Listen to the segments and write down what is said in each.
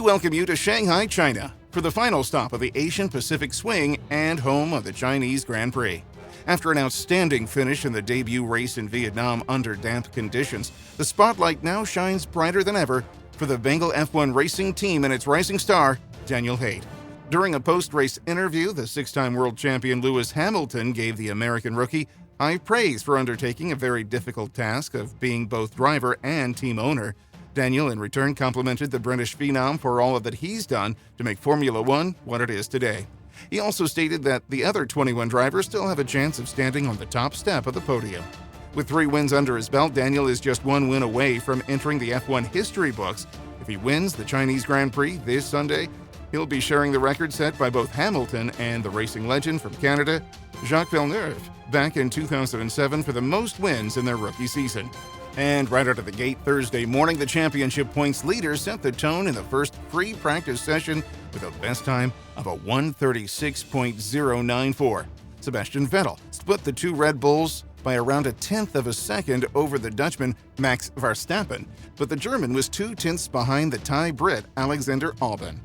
We welcome you to Shanghai, China, for the final stop of the Asian Pacific Swing and home of the Chinese Grand Prix. After an outstanding finish in the debut race in Vietnam under damp conditions, the spotlight now shines brighter than ever for the Bengal F1 racing team and its rising star, Daniel Haidt. During a post-race interview, the six-time world champion Lewis Hamilton gave the American rookie high praise for undertaking a very difficult task of being both driver and team owner. Daniel, in return, complimented the British phenom for all of that he's done to make Formula One what it is today. He also stated that the other 21 drivers still have a chance of standing on the top step of the podium. With 3 wins under his belt, Daniel is just 1 win away from entering the F1 history books. If he wins the Chinese Grand Prix this Sunday, he'll be sharing the record set by both Hamilton and the racing legend from Canada, Jacques Villeneuve, back in 2007 for the most wins in their rookie season. And right out of the gate Thursday morning, the championship points leader set the tone in the first free practice session with a best time of a 1:36.094. Sebastian Vettel split the 2 Red Bulls by around a tenth of a second over the Dutchman Max Verstappen, but the German was 2 tenths behind the Thai Brit Alexander Albon.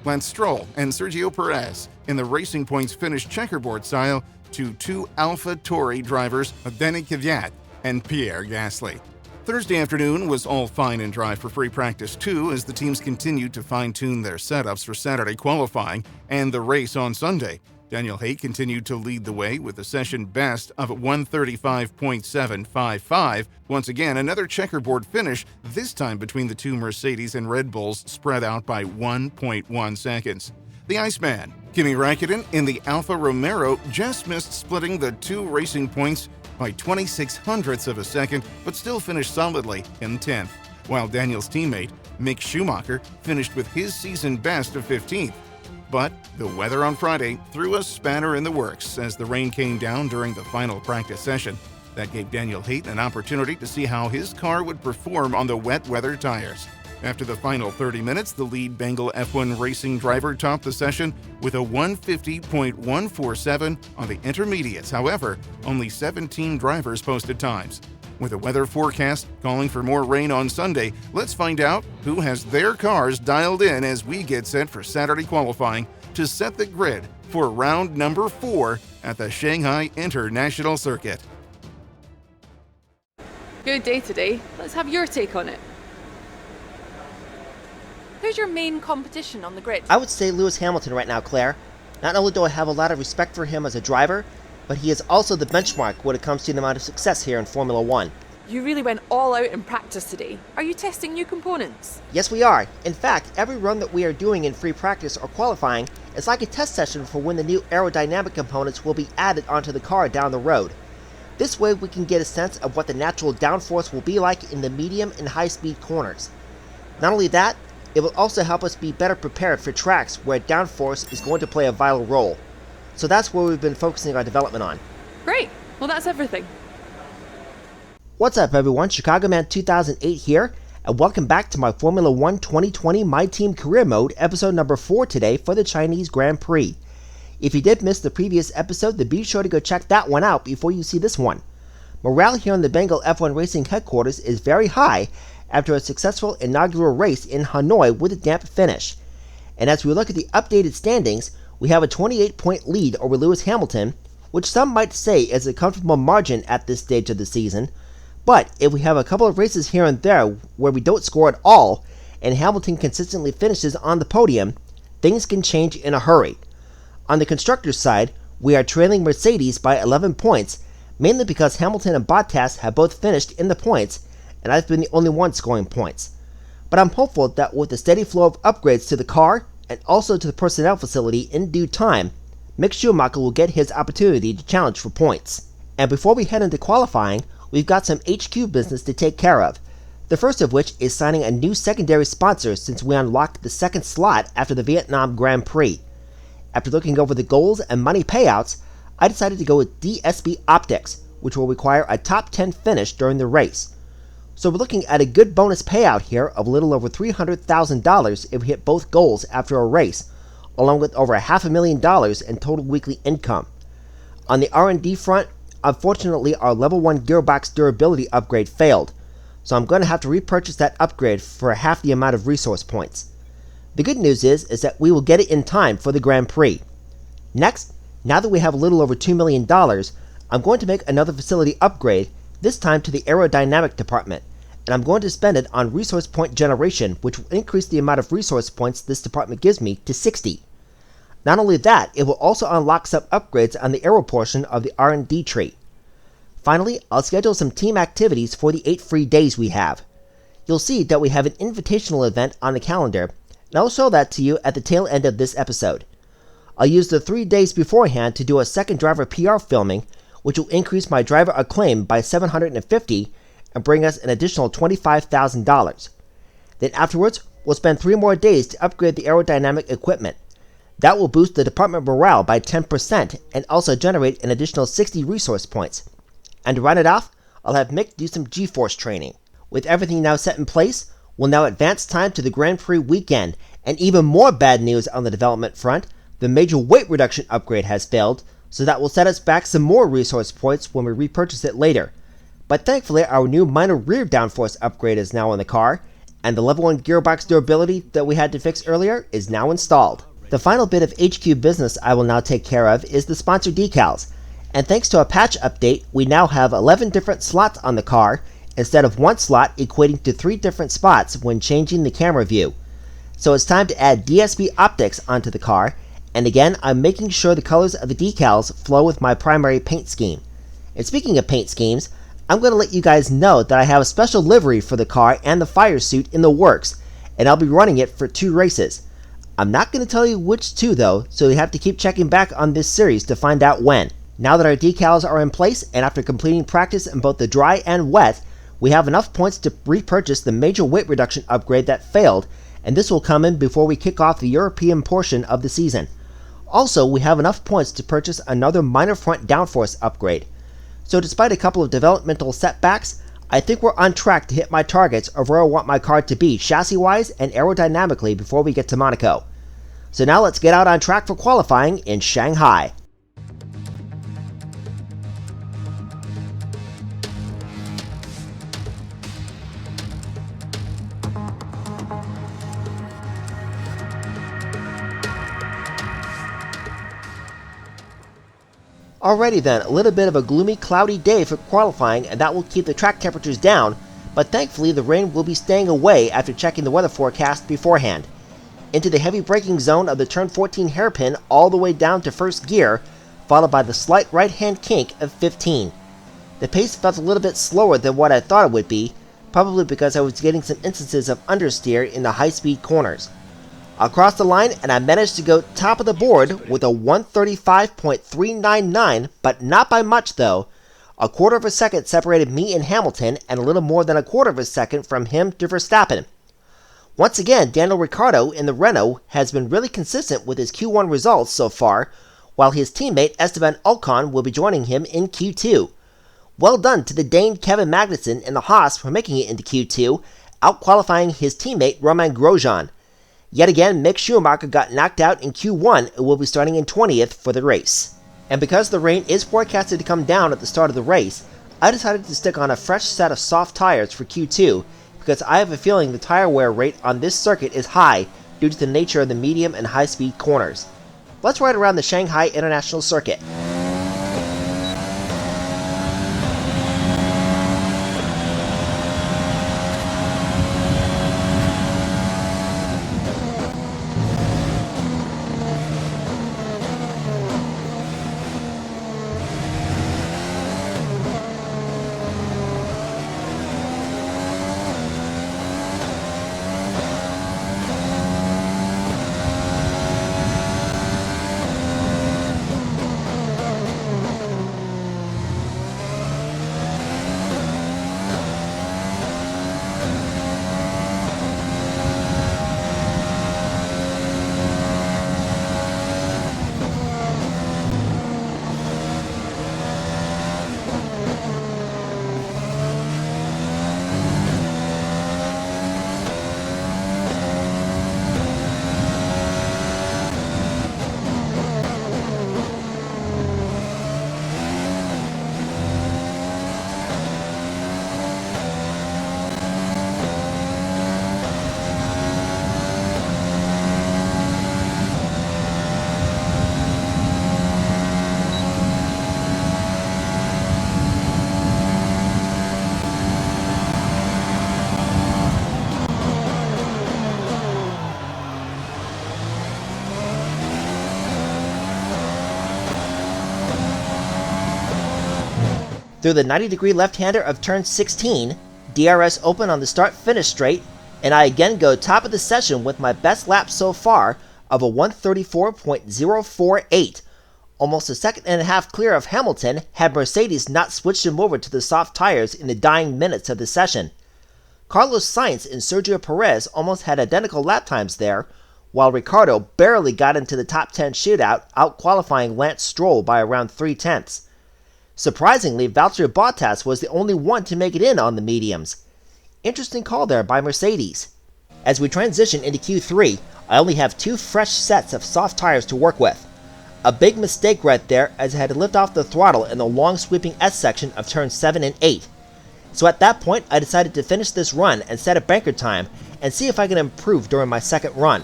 Lance Stroll and Sergio Perez in the Racing Points finished checkerboard style to 2 AlphaTauri drivers, Danny Kvyat and Pierre Gasly. Thursday afternoon was all fine and dry for free practice 2 as the teams continued to fine-tune their setups for Saturday qualifying and the race on Sunday. Daniel Haidt continued to lead the way with a session best of 1:35.755. Once again, another checkerboard finish, this time between the 2 Mercedes and Red Bulls spread out by 1.1 seconds. The Iceman, Kimi Räikkönen in the Alfa Romeo, just missed splitting the 2 Racing Points by 0.26 of a second, but still finished solidly in 10th, while Daniel's teammate, Mick Schumacher, finished with his season best of 15th. But the weather on Friday threw a spanner in the works as the rain came down during the final practice session. That gave Daniel Haidt an opportunity to see how his car would perform on the wet weather tires. After the final 30 minutes, the lead Bengal F1 racing driver topped the session with a 1:50.147 on the intermediates. However, only 17 drivers posted times. With a weather forecast calling for more rain on Sunday, let's find out who has their cars dialed in as we get set for Saturday qualifying to set the grid for round number 4 at the Shanghai International Circuit. Good day today. Let's have your take on it. Who's your main competition on the grid? I would say Lewis Hamilton right now, Claire. Not only do I have a lot of respect for him as a driver, but he is also the benchmark when it comes to the amount of success here in Formula One. You really went all out in practice today. Are you testing new components? Yes, we are. In fact, every run that we are doing in free practice or qualifying is like a test session for when the new aerodynamic components will be added onto the car down the road. This way we can get a sense of what the natural downforce will be like in the medium and high-speed corners. Not only that, it will also help us be better prepared for tracks where downforce is going to play a vital role. So that's where we've been focusing our development on. Great. Well, that's everything. What's up, everyone? Chicago Man 2008 here, and welcome back to my Formula One 2020 My Team Career Mode, episode number 4 today for the Chinese Grand Prix. If you did miss the previous episode, then be sure to go check that one out before you see this one. Morale here in the Bengal F1 Racing headquarters is very high after a successful inaugural race in Hanoi with a damp finish. And as we look at the updated standings, we have a 28-point lead over Lewis Hamilton, which some might say is a comfortable margin at this stage of the season. But if we have a couple of races here and there where we don't score at all, and Hamilton consistently finishes on the podium, things can change in a hurry. On the constructors' side, we are trailing Mercedes by 11 points, mainly because Hamilton and Bottas have both finished in the points, and I've been the only one scoring points. But I'm hopeful that with the steady flow of upgrades to the car, and also to the personnel facility in due time, Mick Schumacher will get his opportunity to challenge for points. And before we head into qualifying, we've got some HQ business to take care of. The first of which is signing a new secondary sponsor since we unlocked the second slot after the Vietnam Grand Prix. After looking over the goals and money payouts, I decided to go with DSB Optics, which will require a top 10 finish during the race. So we're looking at a good bonus payout here of a little over $300,000 if we hit both goals after a race, along with over $500,000 in total weekly income. On the R&D front, unfortunately our level 1 gearbox durability upgrade failed, so I'm going to have to repurchase that upgrade for half the amount of resource points. The good news is that we will get it in time for the Grand Prix. Next, now that we have a little over $2 million, I'm going to make another facility upgrade, this time to the aerodynamic department, and I'm going to spend it on resource point generation, which will increase the amount of resource points this department gives me to 60. Not only that, it will also unlock some upgrades on the aero portion of the R&D tree. Finally, I'll schedule some team activities for the 8 free days we have. You'll see that we have an invitational event on the calendar, and I'll show that to you at the tail end of this episode. I'll use the 3 days beforehand to do a second driver PR filming, which will increase my driver acclaim by 750 and bring us an additional $25,000. Then afterwards, we'll spend 3 more days to upgrade the aerodynamic equipment. That will boost the department morale by 10% and also generate an additional 60 resource points. And to round it off, I'll have Mick do some G-Force training. With everything now set in place, we'll now advance time to the Grand Prix weekend, and even more bad news on the development front. The major weight reduction upgrade has failed, so that will set us back some more resource points when we repurchase it later. But thankfully, our new minor rear downforce upgrade is now in the car, and the level 1 gearbox durability that we had to fix earlier is now installed. The final bit of HQ business I will now take care of is the sponsor decals, and thanks to a patch update, we now have 11 different slots on the car, instead of 1 slot equating to 3 different spots when changing the camera view. So it's time to add DSP optics onto the car, and again, I'm making sure the colors of the decals flow with my primary paint scheme. And speaking of paint schemes, I'm going to let you guys know that I have a special livery for the car and the fire suit in the works, and I'll be running it for 2 races. I'm not going to tell you which 2 though, so you have to keep checking back on this series to find out when. Now that our decals are in place, and after completing practice in both the dry and wet, we have enough points to repurchase the major weight reduction upgrade that failed, and this will come in before we kick off the European portion of the season. Also, we have enough points to purchase another minor front downforce upgrade. So despite a couple of developmental setbacks, I think we're on track to hit my targets of where I want my car to be chassis-wise and aerodynamically before we get to Monaco. So now let's get out on track for qualifying in Shanghai. Alrighty then, a little bit of a gloomy, cloudy day for qualifying, and that will keep the track temperatures down, but thankfully the rain will be staying away after checking the weather forecast beforehand. Into the heavy braking zone of the turn 14 hairpin all the way down to first gear, followed by the slight right-hand kink of 15. The pace felt a little bit slower than what I thought it would be, probably because I was getting some instances of understeer in the high-speed corners. I crossed the line and I managed to go top of the board with a 135.399, but not by much though. A quarter of a second separated me and Hamilton, and a little more than a quarter of a second from him to Verstappen. Once again, Daniel Ricciardo in the Renault has been really consistent with his Q1 results so far, while his teammate Esteban Ocon will be joining him in Q2. Well done to the Dane Kevin Magnussen in the Haas for making it into Q2, out-qualifying his teammate Romain Grosjean. Yet again, Mick Schumacher got knocked out in Q1 and will be starting in 20th for the race. And because the rain is forecasted to come down at the start of the race, I decided to stick on a fresh set of soft tires for Q2 because I have a feeling the tire wear rate on this circuit is high due to the nature of the medium and high-speed corners. Let's ride around the Shanghai International Circuit. Through the 90-degree left-hander of turn 16, DRS open on the start-finish straight, and I again go top of the session with my best lap so far of a 134.048, almost a second and a half clear of Hamilton had Mercedes not switched him over to the soft tires in the dying minutes of the session. Carlos Sainz and Sergio Perez almost had identical lap times there, while Ricciardo barely got into the top 10 shootout, out-qualifying Lance Stroll by around 3/10. Surprisingly, Valtteri Bottas was the only one to make it in on the mediums. Interesting call there by Mercedes. As we transition into Q3, I only have 2 fresh sets of soft tires to work with. A big mistake right there, as I had to lift off the throttle in the long sweeping S section of turns 7 and 8. So at that point, I decided to finish this run and set a banker time and see if I can improve during my second run.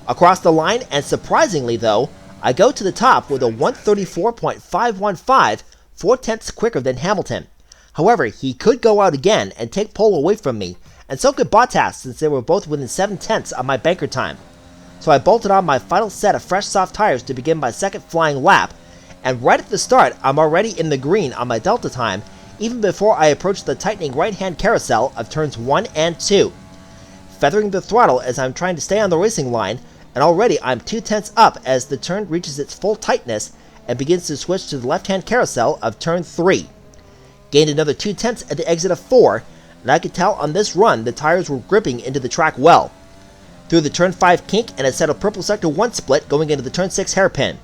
Across the line, and surprisingly though, I go to the top with a 134.515, 4/10 quicker than Hamilton. However, he could go out again and take pole away from me, and so could Bottas since they were both within 7/10 of my banker time. So I bolted on my final set of fresh soft tires to begin my second flying lap, and right at the start I'm already in the green on my delta time, even before I approach the tightening right-hand carousel of turns 1 and 2. Feathering the throttle as I'm trying to stay on the racing line, and already I'm 2/10 up as the turn reaches its full tightness and begins to switch to the left-hand carousel of turn 3. Gained another 2/10 at the exit of 4, and I could tell on this run the tires were gripping into the track well. Through the turn 5 kink and a set of purple sector 1 split going into the turn 6 hairpin.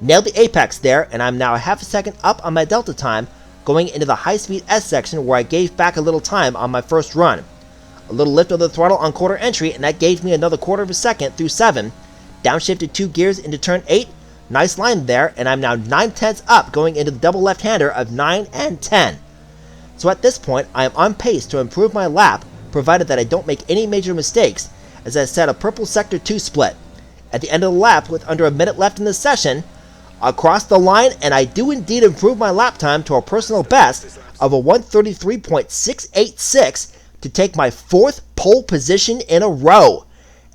Nailed the apex there, and I'm now a half a second up on my delta time going into the high-speed S section where I gave back a little time on my first run. A little lift of the throttle on quarter entry, and that gave me another quarter of a second through 7. Downshifted 2 gears into turn 8. Nice line there, and I'm now 9/10 up going into the double left-hander of 9 and 10. So at this point, I am on pace to improve my lap, provided that I don't make any major mistakes, as I set a purple sector 2 split. At the end of the lap, with under a minute left in the session, across the line, and I do indeed improve my lap time to a personal best of a 133.686 to take my 4th pole position in a row,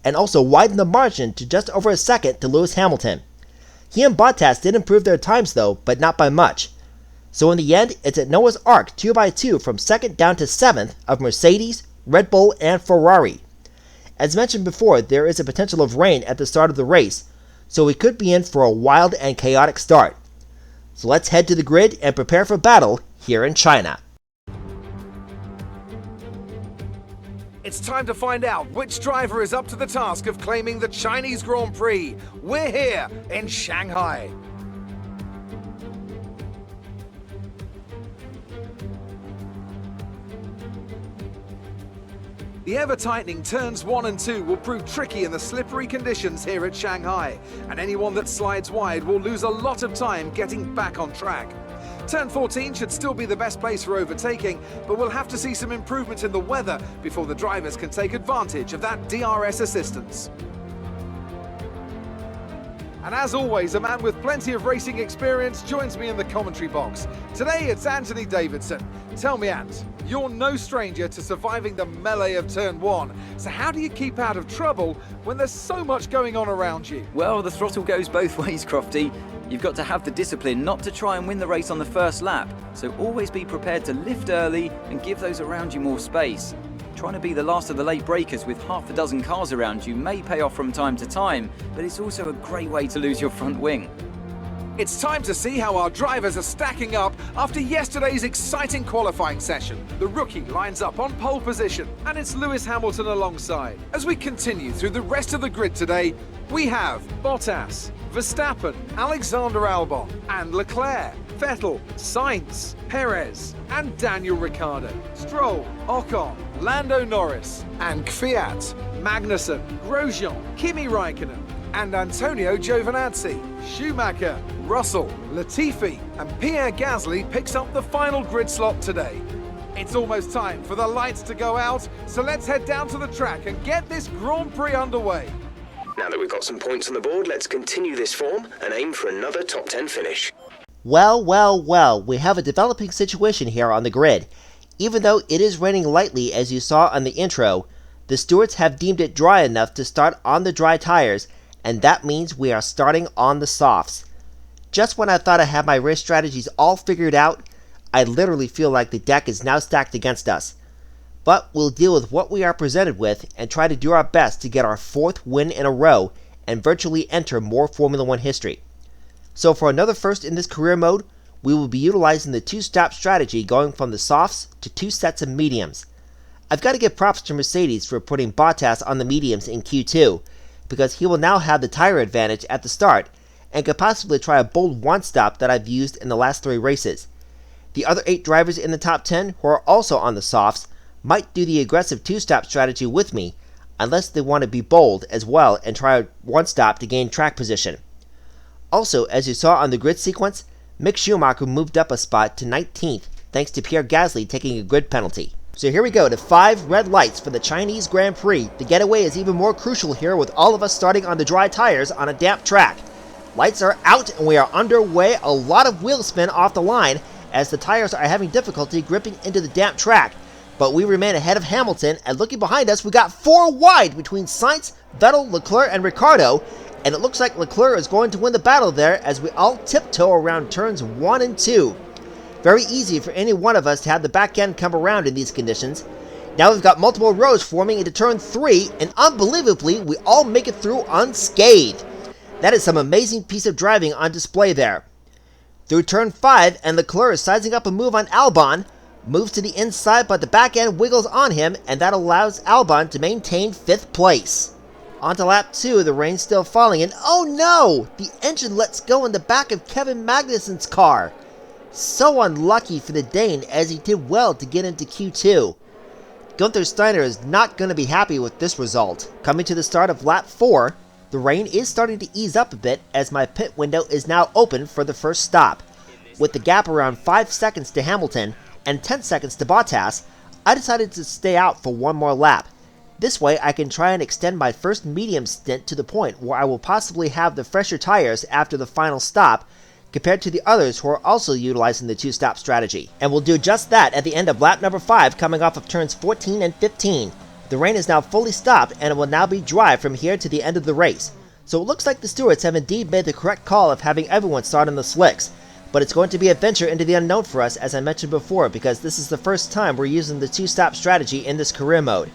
and also widen the margin to just over a second to Lewis Hamilton. He and Bottas did improve their times though, but not by much. So in the end, it's at Noah's Ark 2x2 from 2nd down to 7th of Mercedes, Red Bull, and Ferrari. As mentioned before, there is a potential of rain at the start of the race, so we could be in for a wild and chaotic start. So let's head to the grid and prepare for battle here in China. It's time to find out which driver is up to the task of claiming the Chinese Grand Prix. We're here in Shanghai. The ever-tightening turns 1 and 2 will prove tricky in the slippery conditions here at Shanghai, and anyone that slides wide will lose a lot of time getting back on track. Turn 14 should still be the best place for overtaking, but we'll have to see some improvement in the weather before the drivers can take advantage of that DRS assistance. And as always, a man with plenty of racing experience joins me in the commentary box. Today it's Anthony Davidson. Tell me, Ant, you're no stranger to surviving the melee of turn 1. So how do you keep out of trouble when there's so much going on around you? Well, the throttle goes both ways, Crofty. You've got to have the discipline not to try and win the race on the first lap, so always be prepared to lift early and give those around you more space. Trying to be the last of the late breakers with half a dozen cars around you may pay off from time to time, but it's also a great way to lose your front wing. It's time to see how our drivers are stacking up after yesterday's exciting qualifying session. The rookie lines up on pole position, and it's Lewis Hamilton alongside. As we continue through the rest of the grid today, we have Bottas, Verstappen, Alexander Albon, and Leclerc, Vettel, Sainz, Perez, and Daniel Ricciardo, Stroll, Ocon, Lando Norris, and Kvyat, Magnussen, Grosjean, Kimi Raikkonen, and Antonio Giovinazzi, Schumacher, Russell, Latifi, and Pierre Gasly picks up the final grid slot today. It's almost time for the lights to go out, so let's head down to the track and get this Grand Prix underway. Now that we've got some points on the board, let's continue this form and aim for another top 10 finish. Well, we have a developing situation here on the grid. Even though it is raining lightly as you saw on the intro, the stewards have deemed it dry enough to start on the dry tires, and that means we are starting on the softs. Just when I thought I had my race strategies all figured out, I literally feel like the deck is now stacked against us. But we'll deal with what we are presented with and try to do our best to get our 4th win in a row and virtually enter more Formula 1 history. So for another first in this career mode, we will be utilizing the 2-stop strategy, going from the softs to 2 sets of mediums. I've got to give props to Mercedes for putting Bottas on the mediums in Q2, because he will now have the tire advantage at the start and could possibly try a bold 1-stop that I've used in the last 3 races. The other 8 drivers in the top 10 who are also on the softs might do the aggressive 2-stop strategy with me, unless they want to be bold as well and try a 1-stop to gain track position. Also, as you saw on the grid sequence, Mick Schumacher moved up a spot to 19th thanks to Pierre Gasly taking a grid penalty. So here we go to 5 red lights for the Chinese Grand Prix. The getaway is even more crucial here, with all of us starting on the dry tires on a damp track. Lights are out and we are underway. A lot of wheel spin off the line as the tires are having difficulty gripping into the damp track. But we remain ahead of Hamilton, and looking behind us, we got 4 wide between Sainz, Vettel, Leclerc, and Ricciardo, and it looks like Leclerc is going to win the battle there as we all tiptoe around turns 1 and 2. Very easy for any one of us to have the back end come around in these conditions. Now we've got multiple rows forming into turn 3, and unbelievably, we all make it through unscathed. That is some amazing piece of driving on display there. Through turn 5, and Leclerc is sizing up a move on Albon, moves to the inside, but the back end wiggles on him, and that allows Albon to maintain 5th place. On to lap 2, the rain's still falling, and oh no! The engine lets go in the back of Kevin Magnussen's car. So unlucky for the Dane, as he did well to get into Q2. Gunther Steiner is not going to be happy with this result. Coming to the start of lap 4, the rain is starting to ease up a bit as my pit window is now open for the first stop. With the gap around 5 seconds to Hamilton and 10 seconds to Bottas, I decided to stay out for one more lap. This way I can try and extend my first medium stint to the point where I will possibly have the fresher tires after the final stop, compared to the others who are also utilizing the 2-stop strategy. And we'll do just that at the end of lap number 5, coming off of turns 14 and 15. The rain is now fully stopped and it will now be dry from here to the end of the race. So it looks like the stewards have indeed made the correct call of having everyone start in the slicks. But it's going to be a venture into the unknown for us, as I mentioned before, because this is the first time we're using the 2-stop strategy in this career mode.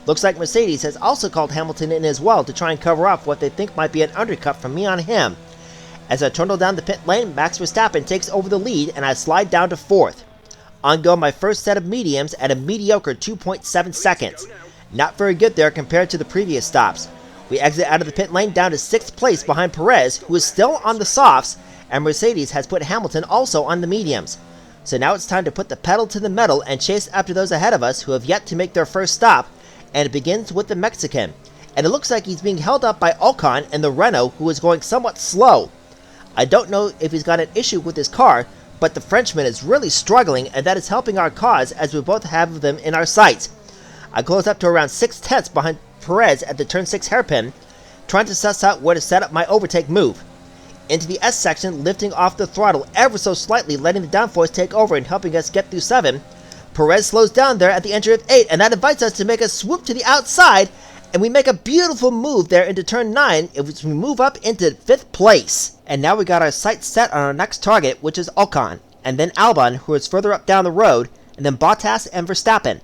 Looks like Mercedes has also called Hamilton in as well to try and cover up what they think might be an undercut from me on him. As I trundle down the pit lane, Max Verstappen takes over the lead and I slide down to 4th. On go my first set of mediums at a mediocre 2.7 seconds. Not very good there compared to the previous stops. We exit out of the pit lane down to 6th place behind Perez, who is still on the softs, and Mercedes has put Hamilton also on the mediums. So now it's time to put the pedal to the metal and chase after those ahead of us who have yet to make their first stop, and it begins with the Mexican. And it looks like he's being held up by Ocon and the Renault, who is going somewhat slow. I don't know if he's got an issue with his car, but the Frenchman is really struggling, and that is helping our cause as we both have them in our sights. I close up to around 6/10 behind Perez at the turn 6 hairpin, trying to suss out where to set up my overtake move. Into the S section, lifting off the throttle ever so slightly, letting the downforce take over and helping us get through 7. Perez slows down there at the entry of 8, and that invites us to make a swoop to the outside, and we make a beautiful move there into turn 9 as we move up into 5th place. And now we got our sights set on our next target, which is Ocon, and then Albon, who is further up down the road, and then Bottas and Verstappen.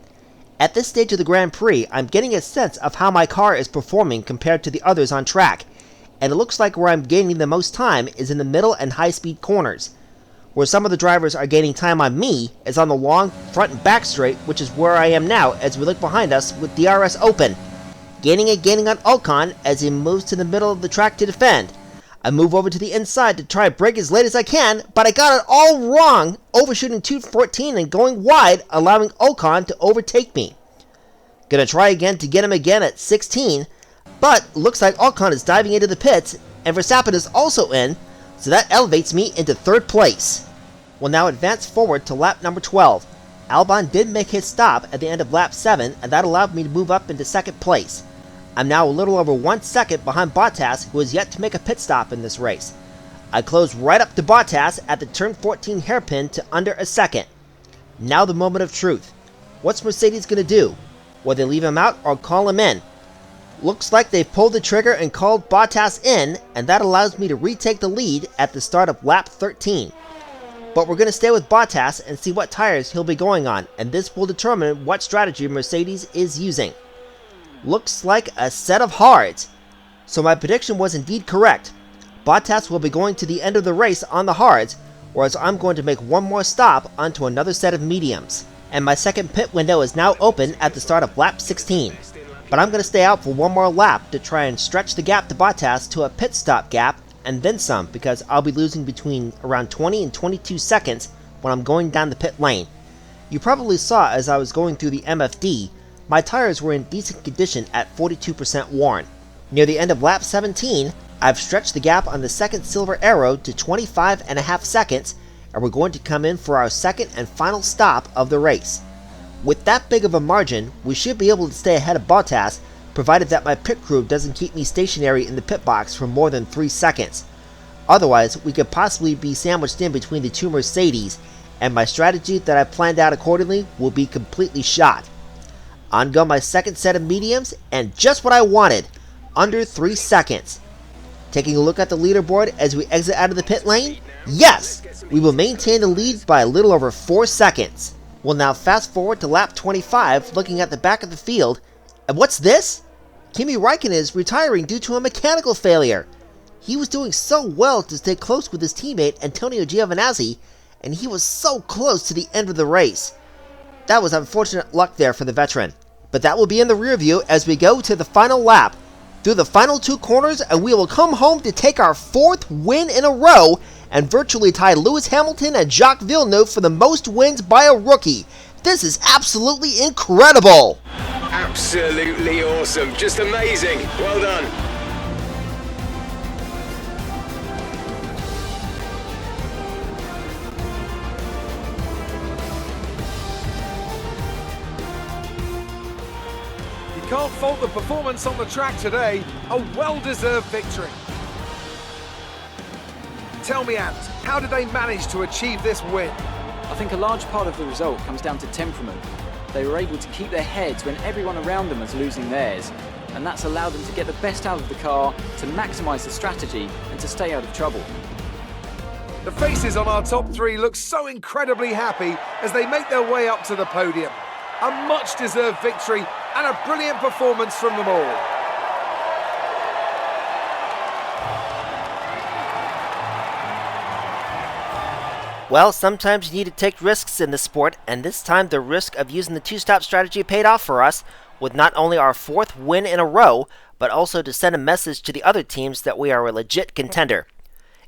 At this stage of the Grand Prix, I'm getting a sense of how my car is performing compared to the others on track, and it looks like where I'm gaining the most time is in the middle and high-speed corners. Where some of the drivers are gaining time on me is on the long front and back straight, which is where I am now as we look behind us with DRS open. Gaining on Ocon as he moves to the middle of the track to defend. I move over to the inside to try and brake as late as I can, but I got it all wrong, overshooting 214 and going wide, allowing Ocon to overtake me. Gonna try again to get him again at 16, but looks like Ocon is diving into the pits, and Verstappen is also in, so that elevates me into 3rd place. We'll now advance forward to lap number 12. Albon did make his stop at the end of lap 7, and that allowed me to move up into 2nd place. I'm now a little over 1 second behind Bottas, who has yet to make a pit stop in this race. I close right up to Bottas at the turn 14 hairpin to under a second. Now the moment of truth. What's Mercedes going to do? Will they leave him out or call him in? Looks like they pulled the trigger and called Bottas in, and that allows me to retake the lead at the start of lap 13. But we're going to stay with Bottas and see what tires he'll be going on, and this will determine what strategy Mercedes is using. Looks like a set of hards. So my prediction was indeed correct. Bottas will be going to the end of the race on the hards, whereas I'm going to make one more stop onto another set of mediums. And my second pit window is now open at the start of lap 16. But I'm going to stay out for one more lap to try and stretch the gap to Bottas to a pit stop gap and then some, because I'll be losing between around 20 and 22 seconds when I'm going down the pit lane. You probably saw as I was going through the MFD, my tires were in decent condition at 42% worn. Near the end of lap 17, I've stretched the gap on the second silver arrow to 25.5 seconds, and we're going to come in for our second and final stop of the race. With that big of a margin, we should be able to stay ahead of Bottas, provided that my pit crew doesn't keep me stationary in the pit box for more than 3 seconds. Otherwise, we could possibly be sandwiched in between the two Mercedes, and my strategy that I planned out accordingly will be completely shot. On go my second set of mediums, and just what I wanted, under 3 seconds. Taking a look at the leaderboard as we exit out of the pit lane, yes! We will maintain the lead by a little over 4 seconds. We'll now fast forward to lap 25, looking at the back of the field, and what's this? Kimi Räikkönen is retiring due to a mechanical failure. He was doing so well to stay close with his teammate Antonio Giovinazzi, and he was so close to the end of the race. That was unfortunate luck there for the veteran. But that will be in the rear view as we go to the final lap. Through the final 2 corners, and we will come home to take our 4th win in a row and virtually tie Lewis Hamilton and Jacques Villeneuve for the most wins by a rookie. This is absolutely incredible! Absolutely awesome. Just amazing. Well done. You can't fault the performance on the track today. A well-deserved victory. Tell me, Ant, how did they manage to achieve this win? I think a large part of the result comes down to temperament. They were able to keep their heads when everyone around them was losing theirs, and that's allowed them to get the best out of the car, to maximise the strategy, and to stay out of trouble. The faces on our top 3 look so incredibly happy as they make their way up to the podium. A much-deserved victory and a brilliant performance from them all. Well, sometimes you need to take risks in this sport, and this time the risk of using the 2-stop strategy paid off for us, with not only our 4th win in a row, but also to send a message to the other teams that we are a legit contender.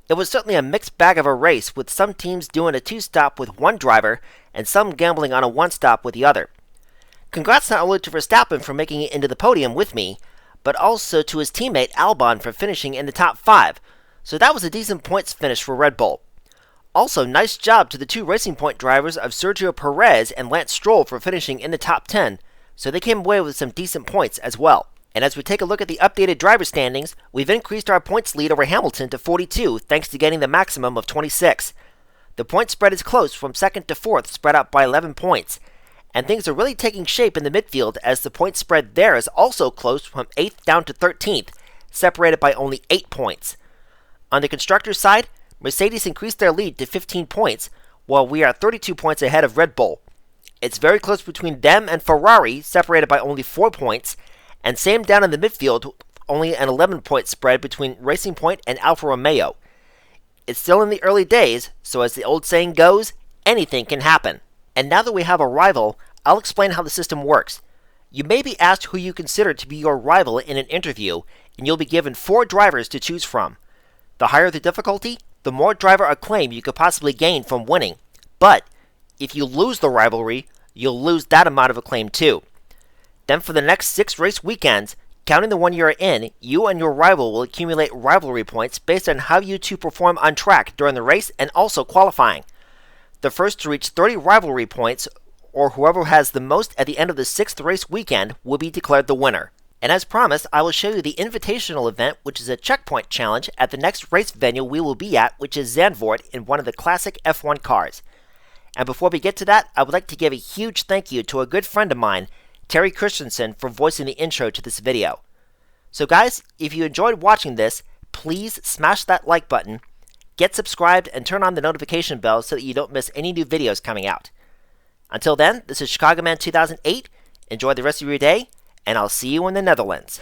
It was certainly a mixed bag of a race, with some teams doing a 2-stop with one driver, and some gambling on a 1-stop with the other. Congrats not only to Verstappen for making it into the podium with me, but also to his teammate Albon for finishing in the top 5, so that was a decent points finish for Red Bull. Also, nice job to the 2 Racing Point drivers of Sergio Perez and Lance Stroll for finishing in the top 10, so they came away with some decent points as well. And as we take a look at the updated driver standings, we've increased our points lead over Hamilton to 42 thanks to getting the maximum of 26. The point spread is close from 2nd to 4th, spread out by 11 points. And things are really taking shape in the midfield as the point spread there is also close from 8th down to 13th, separated by only 8 points. On the constructors' side, Mercedes increased their lead to 15 points, while we are 32 points ahead of Red Bull. It's very close between them and Ferrari, separated by only 4 points, and same down in the midfield, only an 11-point spread between Racing Point and Alfa Romeo. It's still in the early days, so as the old saying goes, anything can happen. And now that we have a rival, I'll explain how the system works. You may be asked who you consider to be your rival in an interview, and you'll be given 4 drivers to choose from. The higher the difficulty, the more driver acclaim you could possibly gain from winning. But if you lose the rivalry, you'll lose that amount of acclaim too. Then for the next 6 race weekends, counting the one you're in, you and your rival will accumulate rivalry points based on how you two perform on track during the race and also qualifying. The first to reach 30 rivalry points, or whoever has the most at the end of the 6th race weekend, will be declared the winner. And as promised, I will show you the Invitational event, which is a checkpoint challenge at the next race venue we will be at, which is Zandvoort in one of the classic F1 cars. And before we get to that, I would like to give a huge thank you to a good friend of mine, Terry Christensen, for voicing the intro to this video. So guys, if you enjoyed watching this, please smash that like button, get subscribed and turn on the notification bell so that you don't miss any new videos coming out. Until then, this is Chicagoman 2008. Enjoy the rest of your day, and I'll see you in the Netherlands.